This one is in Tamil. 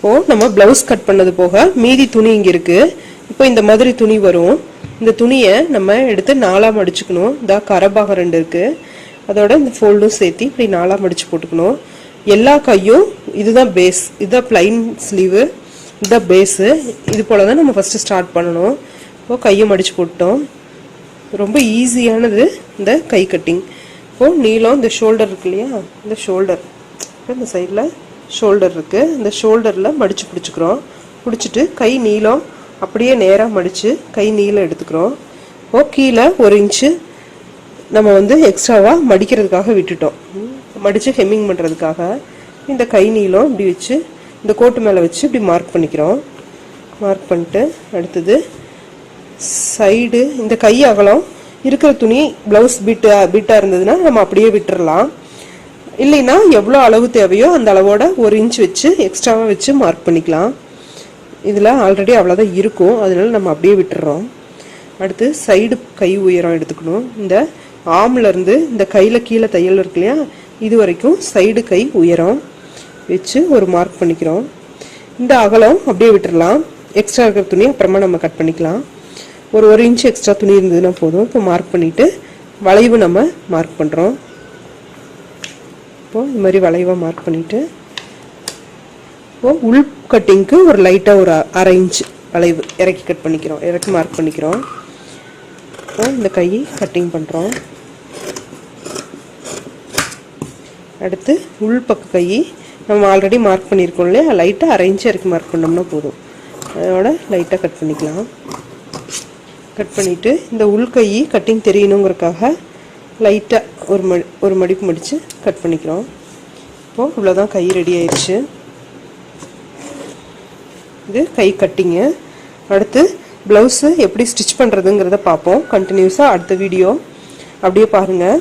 இப்போது நம்ம ப்ளவுஸ் கட் பண்ணது போக மீதி துணி இங்கே இருக்குது. இப்போ இந்த மாதிரி துணி வரும். இந்த துணியை நம்ம எடுத்து 4ஆக மடிச்சுக்கணும். இந்த கரபாகம் 2 இருக்குது, அதோட இந்த ஃபோல்டும் சேர்த்து இப்படி 4ஆக மடித்து போட்டுக்கணும். எல்லா கையும் இதுதான் பேஸ், இதுதான் பிளைன் ஸ்லீவு, இதுதான் பேஸு. இது போல் தான் நம்ம ஃபஸ்ட்டு ஸ்டார்ட் பண்ணணும். இப்போது கையை மடித்து போட்டோம். ரொம்ப ஈஸியானது இந்த கை கட்டிங். இப்போது நீளம் இந்த ஷோல்டர் இருக்கு இல்லையா, இந்த ஷோல்டர் இந்த சைடில் ஷோல்டர் இருக்குது. இந்த ஷோல்டரில் மடித்து பிடிச்சிக்கிறோம். பிடிச்சிட்டு கை நீளம் அப்படியே நேராக மடித்து கை நீளம் எடுத்துக்கிறோம். இப்போது கீழே 1 இன்ச்சு நம்ம எக்ஸ்ட்ராவாக மடிக்கிறதுக்காக விட்டுட்டோம். மடித்து ஹெம்மிங் பண்ணுறதுக்காக இந்த கை நீளம் இப்படி வச்சு இந்த கோட்டு மேலே வச்சு இப்படி மார்க் பண்ணிக்கிறோம். மார்க் பண்ணிட்டு அடுத்தது சைடு இந்த கை அகலம் இருக்கிற துணி ப்ளவுஸ் பிட்டாக இருந்ததுன்னா நம்ம அப்படியே விட்டுறலாம். இல்லைன்னா எவ்வளோ அளவு தேவையோ அந்த அளவோட 1 இன்ச் வச்சு எக்ஸ்ட்ராவாக வச்சு மார்க் பண்ணிக்கலாம். இதில் ஆல்ரெடி அவ்வளோதான் இருக்கும், அதனால நம்ம அப்படியே விட்டுறோம். அடுத்து சைடு கை உயரம் எடுத்துக்கணும். இந்த ஆம்லேருந்து இந்த கையில் கீழே தையல் இருக்கு இல்லையா, இது வரைக்கும் சைடு கை உயரம் வச்சு ஒரு மார்க் பண்ணிக்கிறோம். இந்த அகலம் அப்படியே விட்டுடலாம். எக்ஸ்ட்ரா இருக்கிற துணி அப்புறமா நம்ம கட் பண்ணிக்கலாம். ஒரு 1 இன்ச் எக்ஸ்ட்ரா துணி இருந்ததுன்னா போதும். இப்போ மார்க் பண்ணிவிட்டு வளைவு நம்ம மார்க் பண்ணுறோம். இப்போது இது மாதிரி வளைவாக மார்க் பண்ணிவிட்டு இப்போது உள் கட்டிங்க்கு ஒரு லைட்டாக ஒரு 1/2 இன்ச் வளைவு இறக்கி கட் பண்ணிக்கிறோம், இறக்கி மார்க் பண்ணிக்கிறோம். இப்போ இந்த கை கட்டிங் பண்ணுறோம். அடுத்து உள் பக்க கை நம்ம ஆல்ரெடி மார்க் பண்ணியிருக்கோம் இல்லையா, லைட்டாக 1/2 இன்ச் இறக்கி மார்க் பண்ணோம்னா போதும். அதோட லைட்டாக கட் பண்ணிக்கலாம். கட் பண்ணிவிட்டு இந்த உள் கை கட்டிங் தெரியணுங்கிறதுக்காக லைட்டாக ஒரு மடிப்பு மடித்து கட் பண்ணிக்கிறோம். இப்போது இவ்வளோதான் கை ரெடி ஆயிடுச்சு. இது கை கட்டிங்கு. அடுத்து ப்ளவுஸு எப்படி ஸ்டிச் பண்ணுறதுங்கிறத பார்ப்போம். கண்டினியூஸாக அடுத்த வீடியோ அப்படியே பாருங்கள்.